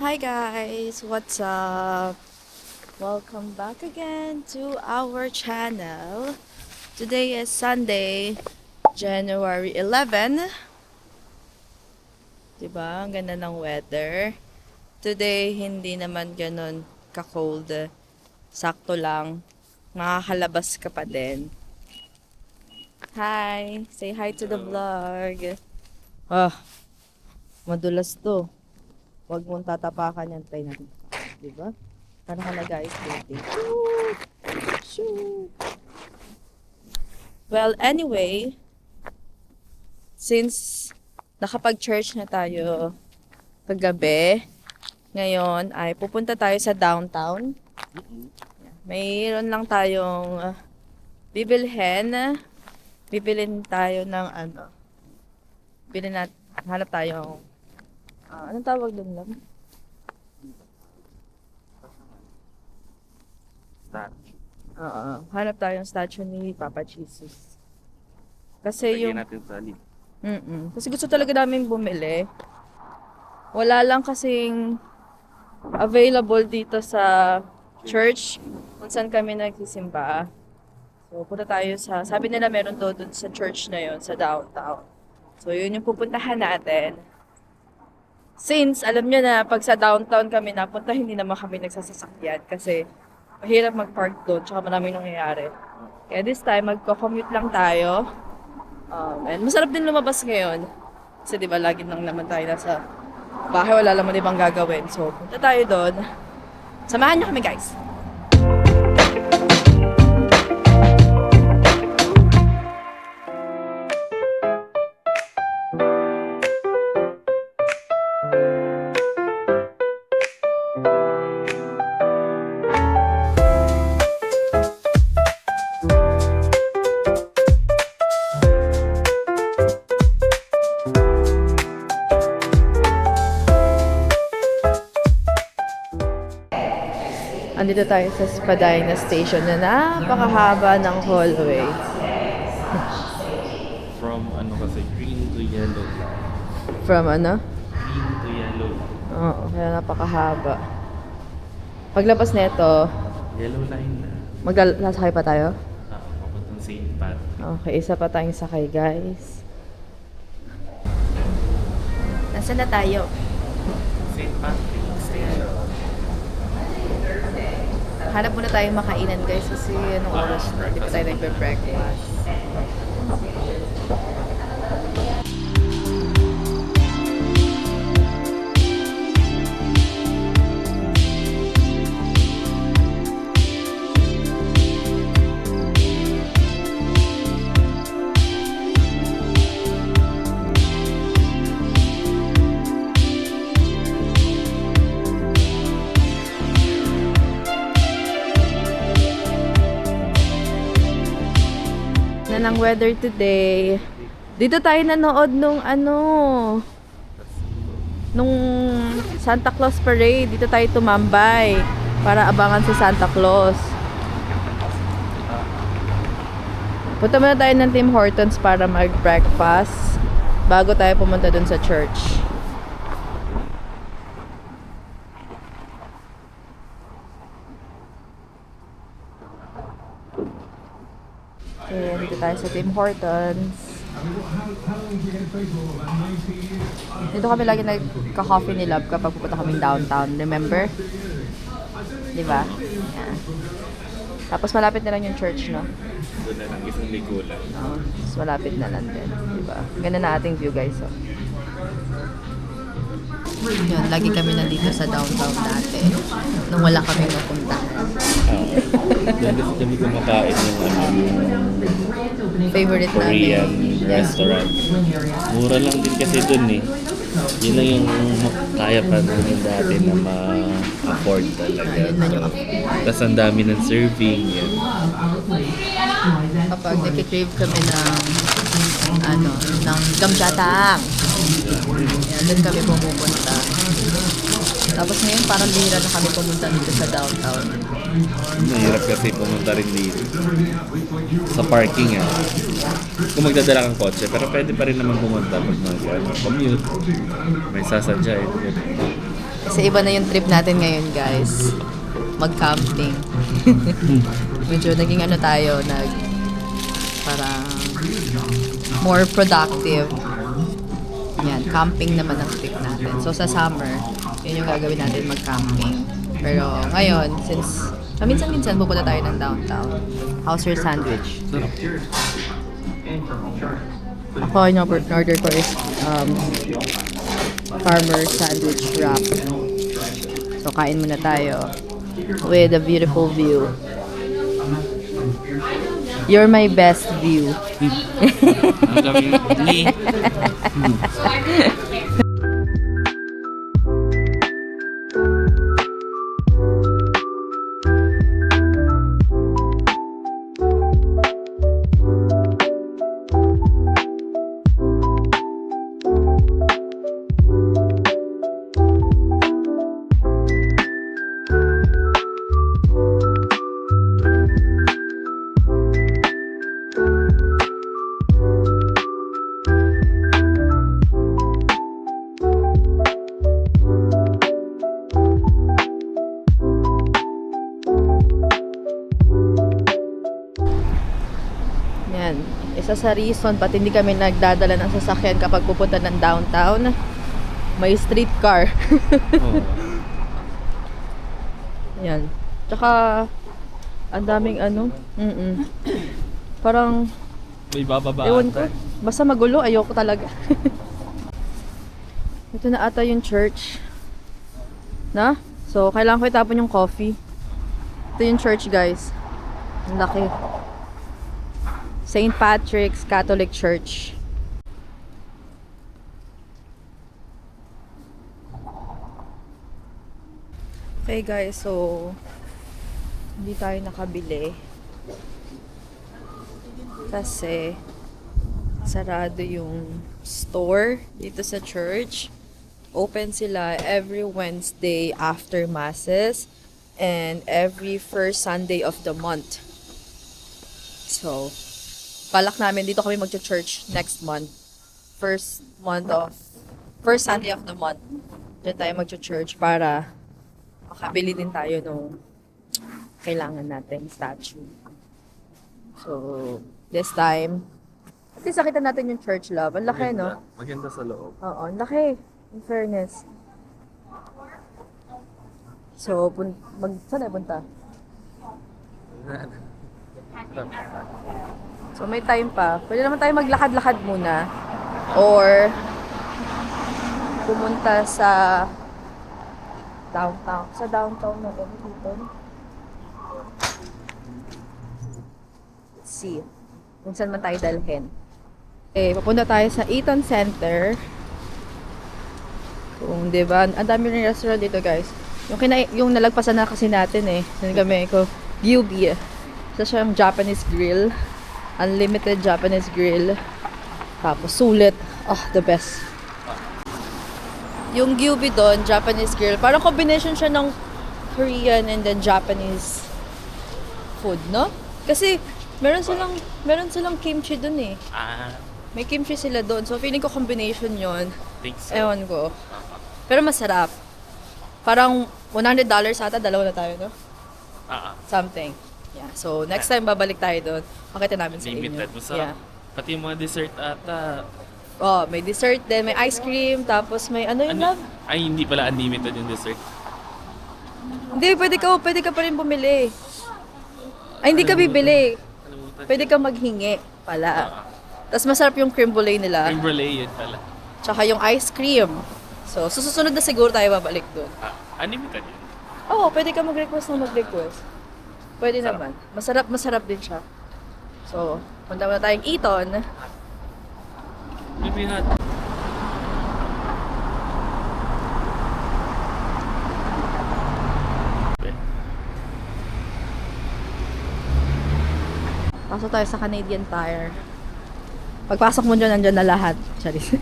Hi guys, what's up? Welcome back again to our channel. Today is Sunday, January 11. Diba? Ang ganda ng weather. Today, hindi naman ganun ka-cold. Sakto lang. Makakalabas ka pa din. Hi! Say hi to the vlog. Ah, madulas to. Huwag mong tatapakan yan. Try natin. Diba? Paano ka na guys? Waiting. Shoot! Well, anyway, since nakapag-church na tayo kagabi, ngayon ay pupunta tayo sa downtown. Mayroon lang tayong bibilhin. Bibilin tayo ng hanap tayong anong tawag doon lang? Hanap tayong statue ni Papa Jesus. Kasi yung natin sa list. Kasi gusto talaga namin bumili. Wala lang kasing available dito sa church kung saan kami nagsisimba. So, punta tayo sabi nila meron doon sa church na yon sa downtown. So, yun yung pupuntahan natin. Since, alam nyo na, pag sa downtown kami napunta, hindi naman kami nagsasasakyan kasi mahirap mag-park doon, tsaka maraming nangyayari. Kaya this time, magko-commute lang tayo. And masarap din lumabas ngayon. Kasi di ba, lagi lang naman tayo nasa bahay, wala naman ibang gagawin. So, punta tayo doon. Samahan nyo kami, guys! Andito tayo sa Spadina Station na napakahaba ng hallway. From kasi green to yellow. From ano? Green to yellow. Oo, kaya napakahaba. Paglabas nito, Yellow line na. maglasakay pa tayo? Papuntang St. Pat. Okay, isa pa tayong sakay, guys. Nasaan na tayo? St. Patrick's. Hanap muna tayong makainan, guys, kasi anong oras na? Hindi pa tayo nagbe-breakfast. Ng weather today. Dito tayo nanood nung nung Santa Claus Parade. Dito tayo tumambay para abangan si Santa Claus. Punta muna tayo ng Tim Hortons para mag-breakfast bago tayo pumunta dun sa church. Okay, dito tayo sa Tim Hortons. Dito kami lagi nagka-coffee ni Love kapag pupunta kaming downtown. Remember? Diba? Yeah. Tapos malapit na lang yung church, no? Doon na lang isang ligo lang. Tapos malapit na lang din. Diba? Ganda na ating view, guys. So. Yun, lagi kami nandito sa downtown dati. Nung wala kami napunta. Doon kasi kami kumakain yung Favorite Korean namin. restaurant. Mura lang din kasi doon eh. Yun lang yung kaya pa namin dati na ma-afford talaga. Yun lang yung Tapos ang dami ng serving. Yan. Kapag nag-crave kami ng gamjatang. Yan, doon kami pumupunta. Tapos ngayon parang bihira na kami pumunta dito sa downtown. Mahirap kasi pumunta rin dito. Sa parking Kung magdadala kang kotse, pero pwede pa rin naman pumunta pag mag-commute. May sasadya Kasi iba na yung trip natin ngayon, guys. Mag-camping. Medyo naging ano tayo, parang more productive. Yan, camping naman ang trip natin. So sa summer, yun yung gagawin natin, mag-camping. Pero ngayon, since minsan-minsan pupunta tayo ng downtown. How's your sandwich? Ako, yung order ko is farmer sandwich wrap. So kain muna tayo with a beautiful view. You're my best view. Ang kami ni. Yan. Isa sa reason ba't hindi kami nagdadala ng sasakyan kapag pupunta ng downtown, may streetcar. Oo. Yan. Tsaka, ang daming ano. Parang, May bababa. ewan ko. Basta magulo, ayoko talaga. Ito na ata yung church. Na? So, kailangan ko itapon yung coffee. Ito yung church, guys. Ang laki. St. Patrick's Catholic Church. Okay guys, so hindi tayo nakabili kasi sarado yung store dito sa church. Open sila every Wednesday after masses and every first Sunday of the month. So, balak namin dito kami magcha-church next month. First Sunday of the month. Diyan tayo magcha-church para makabili din tayo nung kailangan natin statue. So, this time, at least nakita natin yung church, love. Ang laki, no? Maganda sa loob. Oo, ang laki. In fairness. So, saan tayo punta? So, may time pa. Pwede naman tayo maglakad-lakad muna. Or, pumunta sa downtown. Sa downtown na dito. Let's see. Kung saan man tayo dalhin. Papunta tayo sa Eaton Center. Kung, diba? Ang dami rin restaurant dito, guys. Yung nalagpasan na kasi natin Doon kami ko, Gyubi. Isa siyang Japanese grill. Unlimited Japanese grill. Tapos sulit. Oh, the best. Yung Gyubi doon, Japanese grill, parang combination siya ng Korean and then Japanese food, no? Kasi meron silang kimchi doon May kimchi sila doon. So feeling ko combination 'yon. Think so. Ewan ko. Pero masarap. Parang $100 ata, dalawa na tayo, no? Something. Yeah. So next time babalik tayo doon. Pakita namin sa inyo. Limited. Masarap. Yeah. Pati yung mga dessert ata. Oh, may dessert din, may ice cream, tapos may ano yung love? Ay, hindi pala unlimited yung dessert. Hindi, pwede ka pa rin bumili. Ay, hindi ka bibili. Pwede ka maghingi pala. Tapos masarap yung creme brulee nila. Creme brulee yun pala. Tsaka yung ice cream. So, susunod na siguro tayo babalik doon. Unlimited yun. Oo, pwede ka mag-request na mag-request. Pwede naman. Masarap din siya. So, punta muna tayong Eaton. Maybe not. Pasok tayo sa Canadian Tire. Pagpasok mo dyan, nandyan na lahat. Charis.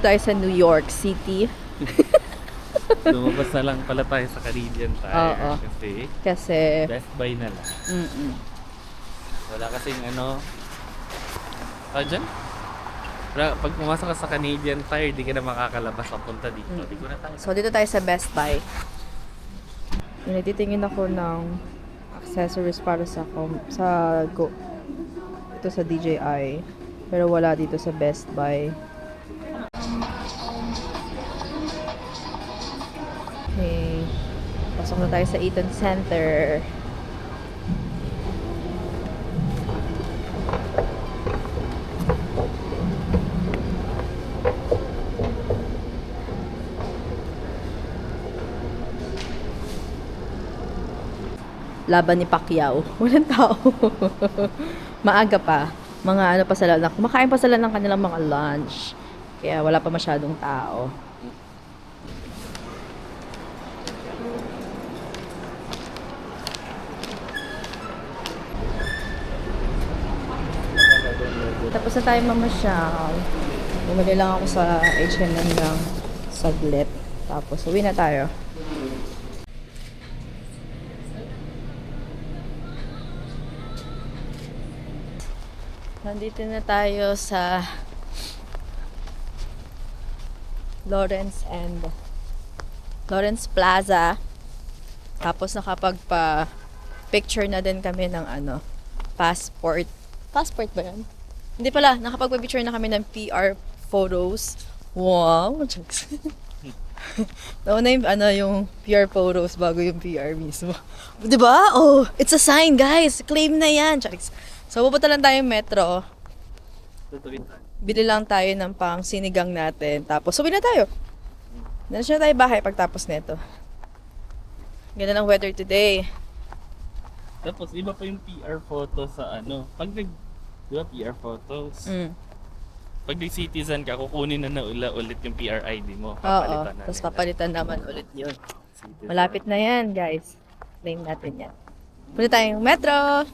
Tayo sa New York City. Lumabas na lang pala tayo sa Canadian Tire. Oo. Kasi Best Buy na lang. Wala kasing ano. Dyan? Pag pumasok ka sa Canadian Tire, di ka na makakalabas papunta dito. Di ko na tayo. So, dito tayo sa Best Buy. Nagtitingin ako ng accessories para sa Go. Ito sa DJI. Pero wala dito sa Best Buy. Okay. Pasok na tayo sa Eaton Center. Laban ni Pacquiao. Walang tao. Maaga pa. Mga ano pa sila, kumakain pa sila ng kanilang mga lunch. Kaya wala pa masyadong tao. Tapos na tayo mamasyal. Bumili lang ako sa H&M ng saglit. Tapos uwi na tayo. Nandito na tayo sa Lawrence Plaza. Tapos nakapagpa-picture na din kami ng passport. Passport ba yan? Hindi pala, nakapagpa-picture na kami ng PR photos. Wow! Jokes. Nauna yung PR photos bago yung PR mismo. Diba? Oh, it's a sign, guys! Claim na yan! Jokes. So, pupunta lang tayo metro. Bili lang tayo ng pang sinigang natin. Tapos, uwi na tayo. Nasa na tayo bahay pagtapos nito. Ganda ng weather today. Tapos, iba pa yung PR photo sa di ba PR photos? Pag nag-citizen ka, kukunin na ulit yung PR ID mo. Oo. Tapos papalitan naman ulit yun. Malapit na yan, guys. Claim natin yan. Punta tayong metro!